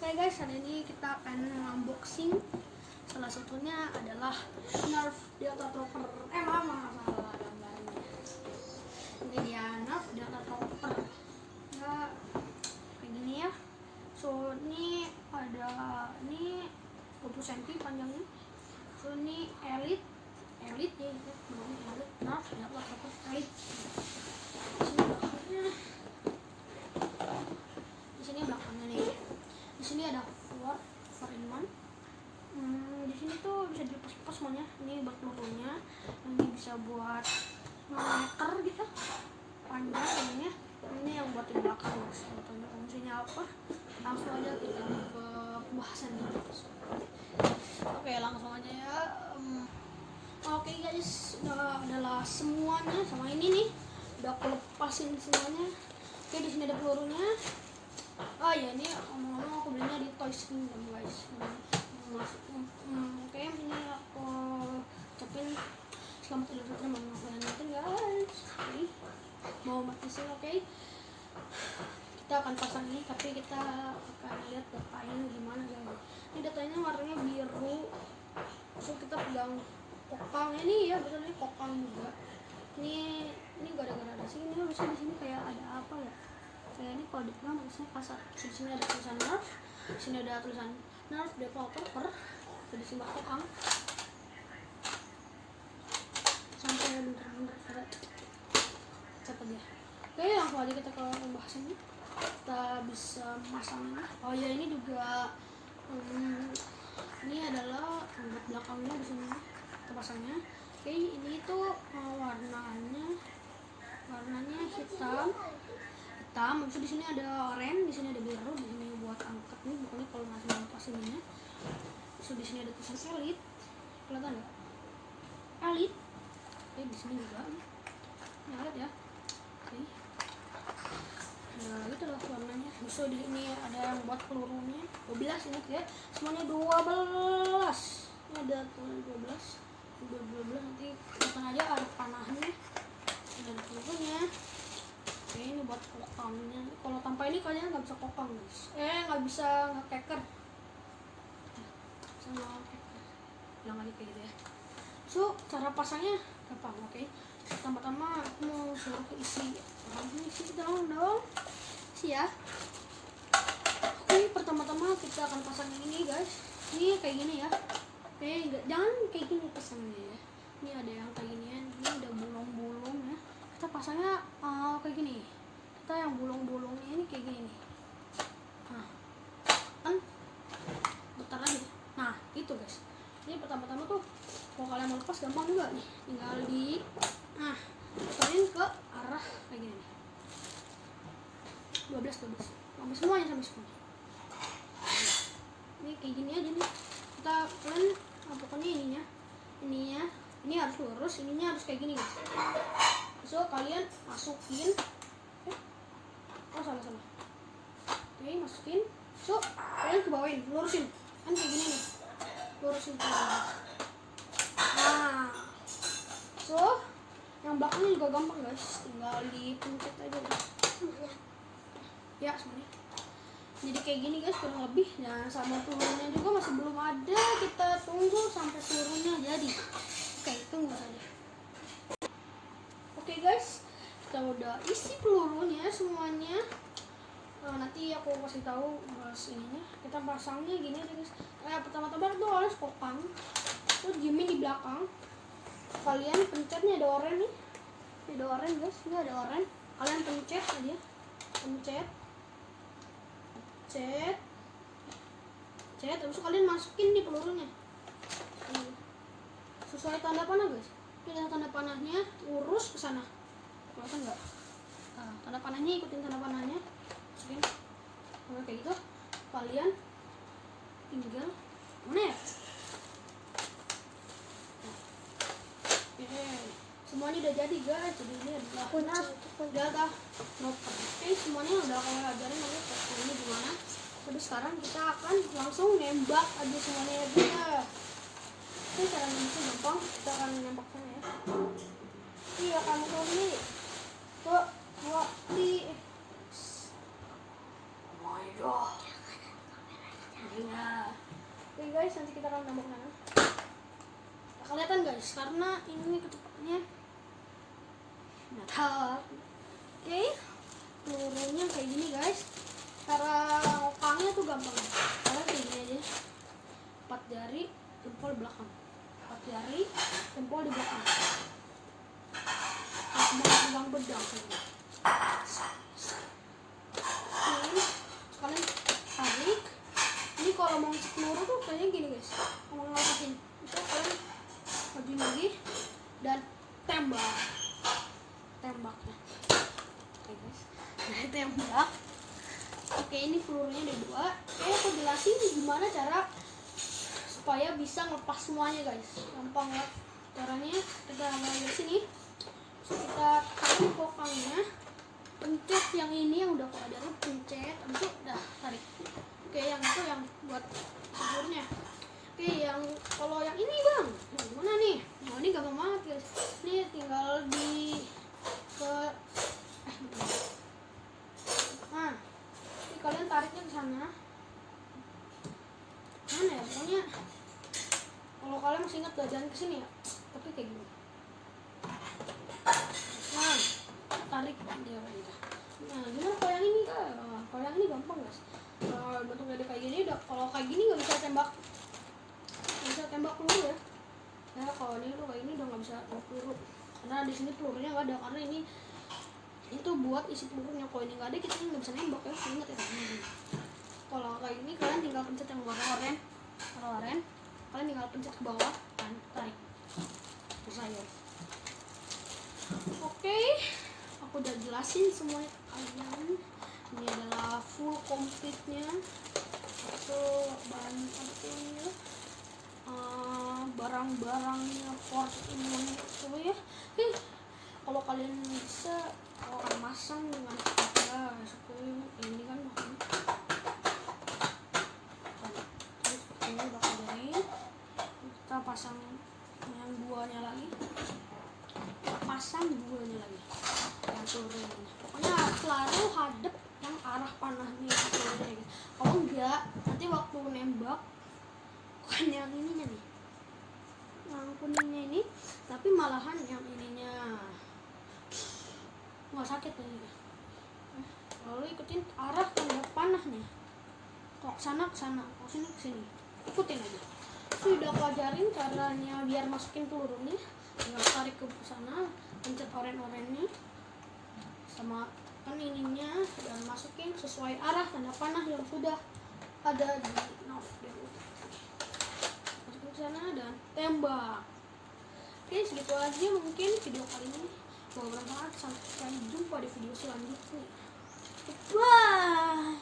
Oke guys, hari ini kita akan unboxing. Salah satunya adalah Nerf Delta Trooper. Salah gambarnya. Ini dia Nerf Delta Trooper. Ya, kayak gini ya. So ini ada 20 cm panjangnya. So ini Elite ya gitu. Elite Nerf Delta Trooper Elite. Di sini belakangnya nih. Di sini ada 4-in-1. Di sini tuh bisa dilepas-lepas semuanya. Ini buat pelurunya. Ini bisa buat meter gitu. Panjang ininya. Ini yang buat di belakang guys. Contohnya fungsinya apa? Langsung aja kita ke pembahasannya. Oke, langsung aja ya. Oke guys, udah adalah semuanya sama ini nih. Udah aku lepasin semuanya. Oke, di sini ada pelurunya. Oh ya, ini ngomong-ngomong aku belinya di Toys Kingdom guys. Oke, ini aku ucapin selamat Idul Fitri guys. Oke, mau mati sih. Oke, kita akan pasang ini, tapi kita akan lihat datanya gimana guys. Ini datanya warnanya biru. So kita pegang kokang ini ya, betul ini kokang juga. Ini gara-gara ada sini, harusnya di sini kayak ada apa ya? Kayak ini kalau dipegang harusnya kasar. Di sini ada tulisan Nerf, di sini ada tulisan Nerf Delta Trooper, di sini kokang. Sampai bener-bener cepet ya. Oke, langsung aja kita ke pembahasannya. Kita bisa memasangnya. Oh ya, ini juga ini adalah buat belakangnya di sini kita pasangnya. Oke, ini tuh warnanya hitam. Maksud di sini ada oranye, di sini ada biru, di sini buat angkat nih, bukannya kalau nggak lepas ininya. So di sini ada tulisan Elite, kelihatan nggak? Elite. Oke, di sini juga. Ini lihat ya. Oke. Nah, gitu lah warnanya. So di sini ada yang buat pelurunya 12 ini ya. Semuanya 12. Ini ada tulisan 12 nanti kelihatan aja ada panahnya. Ada pelurunya. Oke, ini buat kokangnya. Kalau tanpa ini kalian nggak bisa kokang guys. Nggak bisa nge-keker. Sama keker. Bilang aja kayak gitu ya. So, cara pasangnya gampang, oke. Pertama-tama aku mau suruh ke isi. Ini isi dong. Isi ya. Oke, pertama-tama kita akan pasang yang ini guys. Ini kayak gini ya. Oke, jangan kayak gini pasangnya ya. Ini ada yang kayak gini ya. Ini ada bolong-bolong ya. Kita pasangnya kayak gini. Kita yang bolong-bolongnya ini kayak gini nih. Nah, kan bentar aja. Nah, itu guys. Ini pertama-tama tuh kalau kalian mau lepas gampang juga nih. Tinggal putarin ke arah kayak gini nih. 12 sampai semuanya ini kayak gini aja nih. Kalian pokoknya ini harus lurus, ininya harus kayak gini guys. So kalian masukin, salah. Oke, masukin. So kalian kebawain, lurusin, kan kayak gini nih, lurusin. Nah, so yang belakangnya juga gampang guys, tinggal dipencet aja guys. Ya semuanya. Jadi kayak gini guys kurang lebih. Nah, sama turunnya juga masih belum ada. Kita tunggu sampai turunnya jadi. Oke, tunggu saja. Oke guys, kita udah isi pelurunya semuanya. Nanti aku kasih tahu bahas ininya. Kita pasangnya gini aja guys. Pertama-tama itu harus kokang. Terus Jimmy di belakang. Kalian pencetnya ada oranye nih. Ini ada oranye guys. Ini ada oranye. Kalian pencet aja. Pencet. Terus kalian masukin di pelurunya. Sesuai tanda panah guys. Ini tanda panahnya lurus ke sana. Kelihatan nggak? Tanda panahnya ikutin tanda panahnya. Masukin. Kalau kayak gitu, kalian tinggal mana ya? Semuanya udah jadi guys. Jadi ini adalah Delta Trooper. Oke, semuanya udah aku ajarin nanti ini gimana. Tapi sekarang kita akan langsung nembak aja semuanya ya. Oke, cara nembaknya gampang. Kita akan nembaknya ya. Iya, kamu tuh nih. Tuh, di. Oh my god. guys, nanti kita akan nambah mana. Kelihatan guys, karena ini ketupannya datar. Oke, pelurunya kayak gini guys. Cara ngokangnya tuh gampang, karena kayak gini aja. 4 jari, jempol belakang. 4 jari, jempol di belakang. Pegang pedang kayak gini. Ini kalian tarik. Ini kalau mau ngecek peluru tuh kayaknya gini guys, mau ngelapasin. Bisa kalian maju lagi dan tembaknya. Oke guys, nah tembak. Oke, ini pelurunya ada 2. Oke, aku jelasin gimana cara supaya bisa ngelepas semuanya guys. Gampang banget caranya. Kita mulai dari sini. Kita tarik kokangnya, pencet yang ini yang udah aku ajarin, pencet, habis itu udah tarik. Oke, yang itu yang buat pelurnya. Oke, yang kalau yang ini bang, gimana nih? Nah, ini gampang banget guys. Ini tinggal di ke nah, ini kalian tariknya ke sana. Mana ya? Pokoknya kalau kalian masih ingat jangan kesini ya. Tapi kayak gini. Nah, tarik dia gitu. Nah, gimana kalau yang ini kan? Kalau yang ini gampang guys. Bentuknya kayak gini, udah kalau kayak gini nggak bisa tembak peluru ya. Nah, kalau ini tuh kayak ini udah nggak bisa tembak peluru. Karena di sini pelurunya nggak ada, karena ini itu buat isi pelurunya. Kalau ini nggak ada, kita nggak bisa nembak ya. Ingat ya. Kalau kayak ini kalian tinggal pencet yang warna oranye, kalian tinggal pencet ke bawah dan tarik. Selesai. Oke, aku udah jelasin semuanya ke kalian. Ini adalah full complete-nya. Itu bahan pentingnya, barang-barangnya, port ini coba ya. Kalau kalian bisa, kalau akan masang dengan ya ini kan terus ini udah ajarin. Kita pasang yang duanya lagi, yang peluru ini. Pokoknya selalu hadap yang arah panahnya pelurunya gitu. Kalau enggak, nanti waktu nembak bukan yang ininya nih, yang kuningnya ini, tapi malahan yang ininya nggak sakit nih. Lalu ikutin arah tanda panahnya. Kok sana ke sana, kok sini ke sini. Ikutin aja. Sudah aku ajarin caranya biar masukin peluru nih. Tinggal tarik ke sana, pencet oren-orennya sama kan ininya, dan masukin sesuai arah tanda panah yang sudah ada di masukin ke sana dan tembak. Oke, segitu aja mungkin video kali ini. Semoga bermanfaat. Sampai jumpa di video selanjutnya. Bye.